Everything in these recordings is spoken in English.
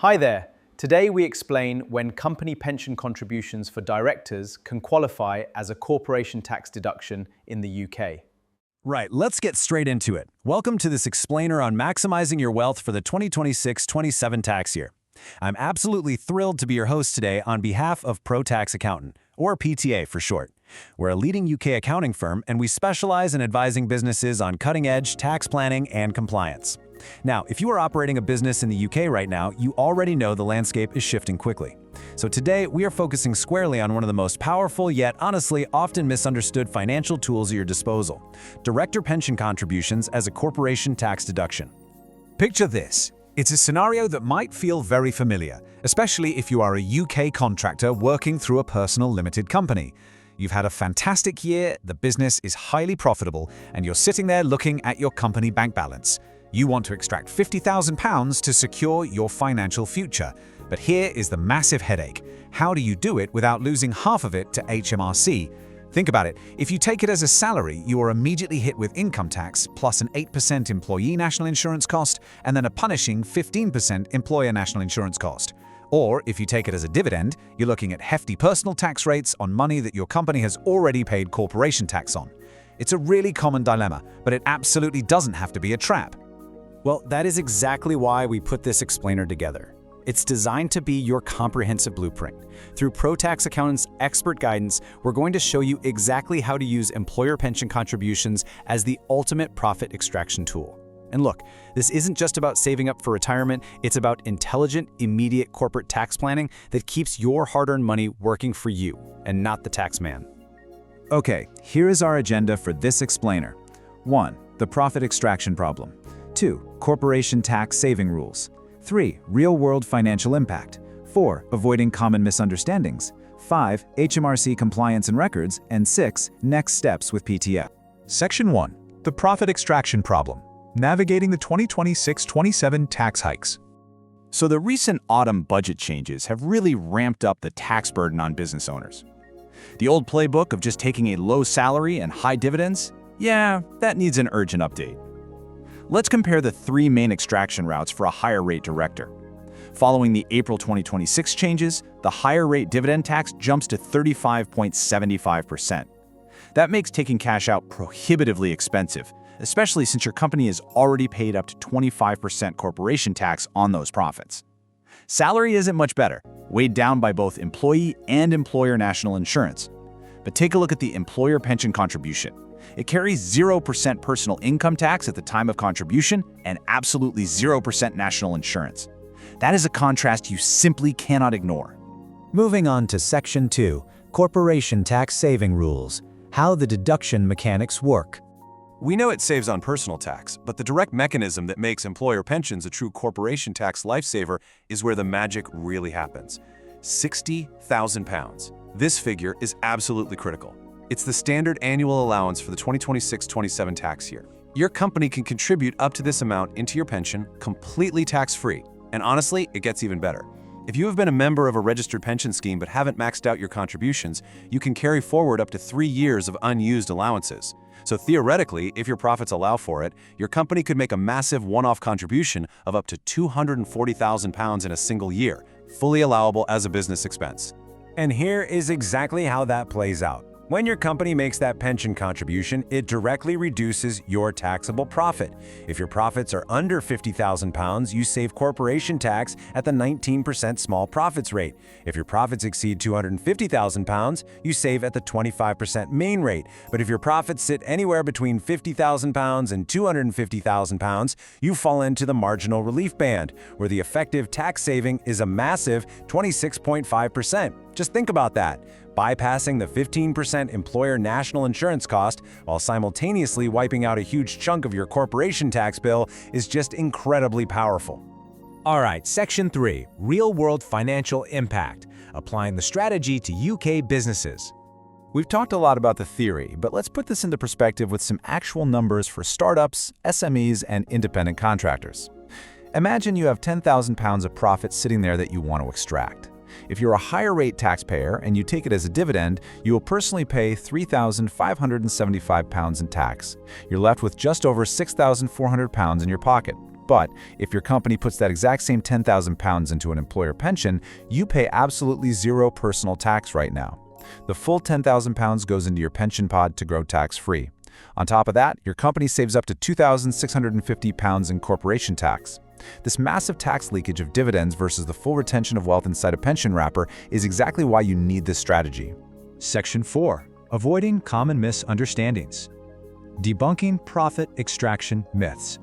Hi there. Today we explain when company pension contributions for directors can qualify as a corporation tax deduction in the UK. Right, let's get straight into it. Welcome to this explainer on maximizing your wealth for the 2026-27 tax year. I'm absolutely thrilled to be your host today on behalf of Pro Tax Accountant, or PTA for short. We're a leading UK accounting firm and we specialize in advising businesses on cutting-edge tax planning and compliance. Now, if you are operating a business in the UK right now, you already know the landscape is shifting quickly. So today, we are focusing squarely on one of the most powerful yet honestly often misunderstood financial tools at your disposal: director pension contributions as a corporation tax deduction. Picture this. It's a scenario that might feel very familiar, especially if you are a UK contractor working through a personal limited company. You've had a fantastic year, the business is highly profitable, and you're sitting there looking at your company bank balance. You want to extract £50,000 to secure your financial future. But here is the massive headache. How do you do it without losing half of it to HMRC? Think about it. If you take it as a salary, you are immediately hit with income tax plus an 8% employee national insurance cost and then a punishing 15% employer national insurance cost. Or if you take it as a dividend, you're looking at hefty personal tax rates on money that your company has already paid corporation tax on. It's a really common dilemma, but it absolutely doesn't have to be a trap. Well, that is exactly why we put this explainer together. It's designed to be your comprehensive blueprint. Through Pro Tax Accountant's expert guidance, we're going to show you exactly how to use employer pension contributions as the ultimate profit extraction tool. And look, this isn't just about saving up for retirement, it's about intelligent, immediate corporate tax planning that keeps your hard-earned money working for you and not the tax man. Okay, here is our agenda for this explainer. 1. The profit extraction problem. 2. Corporation tax saving rules. 3. Real-world financial impact. 4. Avoiding common misunderstandings. 5. HMRC compliance and records. And 6. Next steps with PTF. Section 1. The profit extraction problem. Navigating the 2026-27 tax hikes. So the recent autumn budget changes have really ramped up the tax burden on business owners. The old playbook of just taking a low salary and high dividends? Yeah, that needs an urgent update. Let's compare the three main extraction routes for a higher rate director. Following the April 2026 changes, the higher rate dividend tax jumps to 35.75%. That makes taking cash out prohibitively expensive, especially since your company has already paid up to 25% corporation tax on those profits. Salary isn't much better, weighed down by both employee and employer national insurance. But take a look at the employer pension contribution. It carries 0% personal income tax at the time of contribution and absolutely 0% national insurance. That is a contrast you simply cannot ignore. Moving on to Section 2, Corporation Tax Saving Rules, how the deduction mechanics work. We know it saves on personal tax, but the direct mechanism that makes employer pensions a true corporation tax lifesaver is where the magic really happens. £60,000. This figure is absolutely critical. It's the standard annual allowance for the 2026-27 tax year. Your company can contribute up to this amount into your pension completely tax-free. And honestly, it gets even better. If you have been a member of a registered pension scheme but haven't maxed out your contributions, you can carry forward up to 3 years of unused allowances. So theoretically, if your profits allow for it, your company could make a massive one-off contribution of up to £240,000 in a single year, fully allowable as a business expense. And here is exactly how that plays out. When your company makes that pension contribution, it directly reduces your taxable profit. If your profits are under £50,000, you save corporation tax at the 19% small profits rate. If your profits exceed £250,000, you save at the 25% main rate. But if your profits sit anywhere between £50,000 and £250,000, you fall into the marginal relief band, where the effective tax saving is a massive 26.5%. Just think about that. Bypassing the 15% employer national insurance cost while simultaneously wiping out a huge chunk of your corporation tax bill is just incredibly powerful. All right, Section 3, Real-World Financial Impact, applying the strategy to UK businesses. We've talked a lot about the theory, but let's put this into perspective with some actual numbers for startups, SMEs, and independent contractors. Imagine you have £10,000 of profit sitting there that you want to extract. If you're a higher rate taxpayer and you take it as a dividend, you will personally pay £3,575 in tax. You're left with just over £6,400 in your pocket. But if your company puts that exact same £10,000 into an employer pension, you pay absolutely zero personal tax right now. The full £10,000 goes into your pension pod to grow tax-free. On top of that, your company saves up to £2,650 in corporation tax. This massive tax leakage of dividends versus the full retention of wealth inside a pension wrapper is exactly why you need this strategy. Section 4. Avoiding common misunderstandings. Debunking profit extraction myths.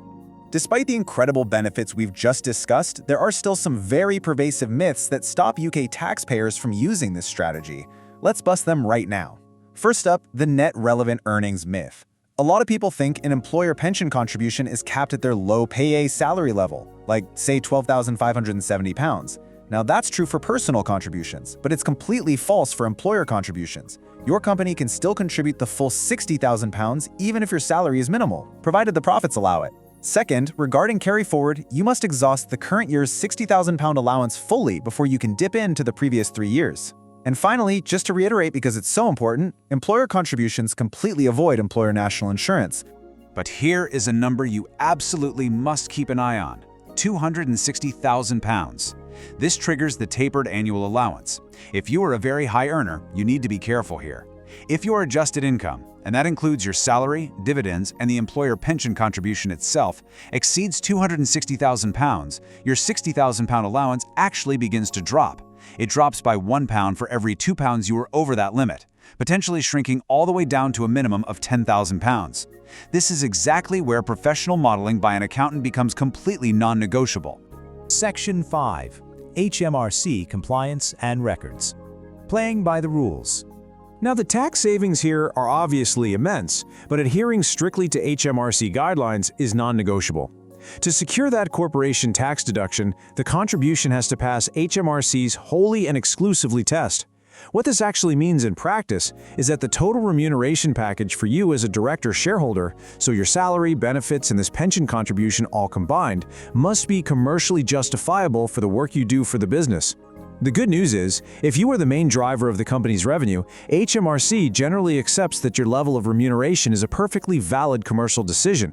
Despite the incredible benefits we've just discussed, there are still some very pervasive myths that stop UK taxpayers from using this strategy. Let's bust them right now. First up, the net relevant earnings myth. A lot of people think an employer pension contribution is capped at their low pay salary level, like say £12,570. Now that's true for personal contributions, but it's completely false for employer contributions. Your company can still contribute the full £60,000 even if your salary is minimal, provided the profits allow it. Second, regarding carry forward, you must exhaust the current year's £60,000 allowance fully before you can dip into the previous 3 years. And finally, just to reiterate because it's so important, employer contributions completely avoid employer national insurance. But here is a number you absolutely must keep an eye on: £260,000. This triggers the tapered annual allowance. If you are a very high earner, you need to be careful here. If your adjusted income, and that includes your salary, dividends, and the employer pension contribution itself, exceeds £260,000, your £60,000 allowance actually begins to drop. It drops by £1 for every £2 you are over that limit, potentially shrinking all the way down to a minimum of £10,000. This is exactly where professional modeling by an accountant becomes completely non-negotiable. Section 5. HMRC Compliance and Records. Playing by the rules. Now, the tax savings here are obviously immense, but adhering strictly to HMRC guidelines is non-negotiable. To secure that corporation tax deduction, the contribution has to pass HMRC's wholly and exclusively test. What this actually means in practice is that the total remuneration package for you as a director shareholder, so your salary, benefits, and this pension contribution all combined, must be commercially justifiable for the work you do for the business. The good news is, if you are the main driver of the company's revenue, HMRC generally accepts that your level of remuneration is a perfectly valid commercial decision.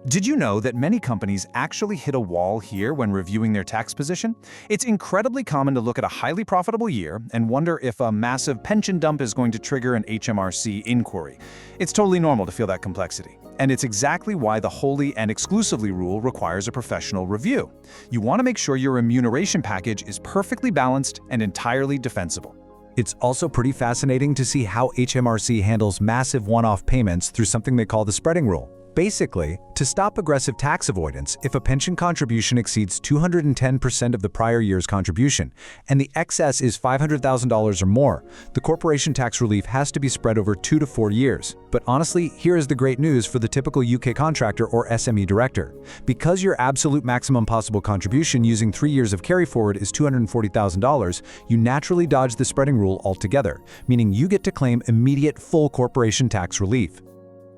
Did you know that many companies actually hit a wall here when reviewing their tax position? It's incredibly common to look at a highly profitable year and wonder if a massive pension dump is going to trigger an HMRC inquiry. It's totally normal to feel that complexity. And it's exactly why the wholly and exclusively rule requires a professional review. You want to make sure your remuneration package is perfectly balanced and entirely defensible. It's also pretty fascinating to see how HMRC handles massive one-off payments through something they call the spreading rule. Basically, to stop aggressive tax avoidance, if a pension contribution exceeds 210% of the prior year's contribution, and the excess is $500,000 or more, the corporation tax relief has to be spread over 2 to 4 years. But honestly, here is the great news for the typical UK contractor or SME director. Because your absolute maximum possible contribution using 3 years of carry forward is $240,000, you naturally dodge the spreading rule altogether, meaning you get to claim immediate full corporation tax relief.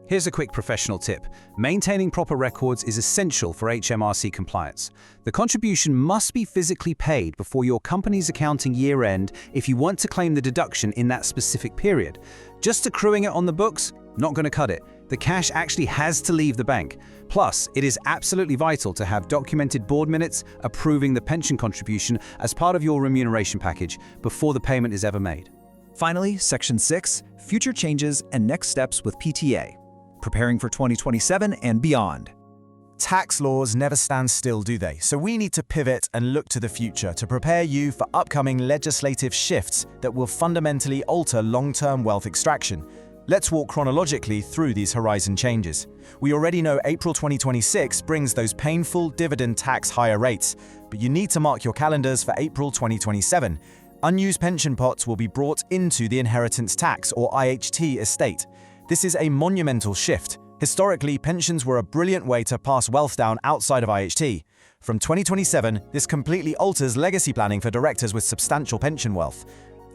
Here's a quick professional tip. Maintaining proper records is essential for HMRC compliance. The contribution must be physically paid before your company's accounting year end if you want to claim the deduction in that specific period. Just accruing it on the books? Not going to cut it. The cash actually has to leave the bank. Plus, it is absolutely vital to have documented board minutes approving the pension contribution as part of your remuneration package before the payment is ever made. Finally, Section 6, Future Changes and Next Steps with PTA. Preparing for 2027 and beyond. Tax laws never stand still, do they? So we need to pivot and look to the future to prepare you for upcoming legislative shifts that will fundamentally alter long-term wealth extraction. Let's walk chronologically through these horizon changes. We already know April 2026 brings those painful dividend tax higher rates, but you need to mark your calendars for April 2027. Unused pension pots will be brought into the inheritance tax or IHT estate. This is a monumental shift. Historically, pensions were a brilliant way to pass wealth down outside of IHT. From 2027, this completely alters legacy planning for directors with substantial pension wealth.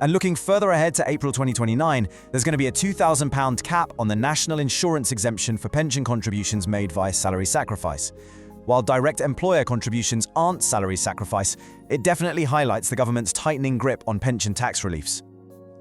And looking further ahead to April 2029, there's going to be a £2,000 cap on the national insurance exemption for pension contributions made via salary sacrifice. While direct employer contributions aren't salary sacrifice, it definitely highlights the government's tightening grip on pension tax reliefs.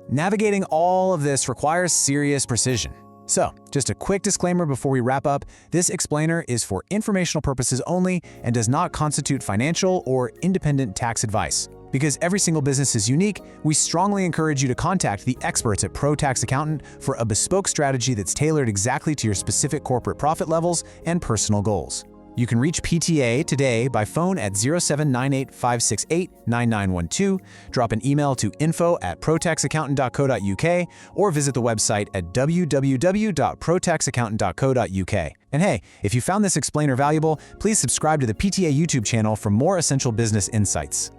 Navigating all of this requires serious precision. So, just a quick disclaimer before we wrap up, this explainer is for informational purposes only and does not constitute financial or independent tax advice. Because every single business is unique, we strongly encourage you to contact the experts at Pro Tax Accountant for a bespoke strategy that's tailored exactly to your specific corporate profit levels and personal goals. You can reach PTA today by phone at 0798-568-9912, drop an email to info@protaxaccountant.co.uk, or visit the website at www.protaxaccountant.co.uk. And hey, if you found this explainer valuable, please subscribe to the PTA YouTube channel for more essential business insights.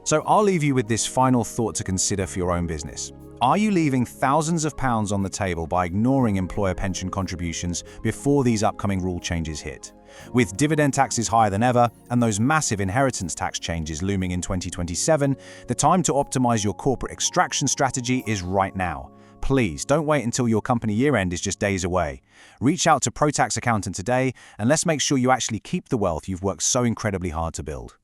So I'll leave you with this final thought to consider for your own business. Are you leaving thousands of pounds on the table by ignoring employer pension contributions before these upcoming rule changes hit? With dividend taxes higher than ever and those massive inheritance tax changes looming in 2027, the time to optimize your corporate extraction strategy is right now. Please don't wait until your company year-end is just days away. Reach out to Pro Tax Accountant today and let's make sure you actually keep the wealth you've worked so incredibly hard to build.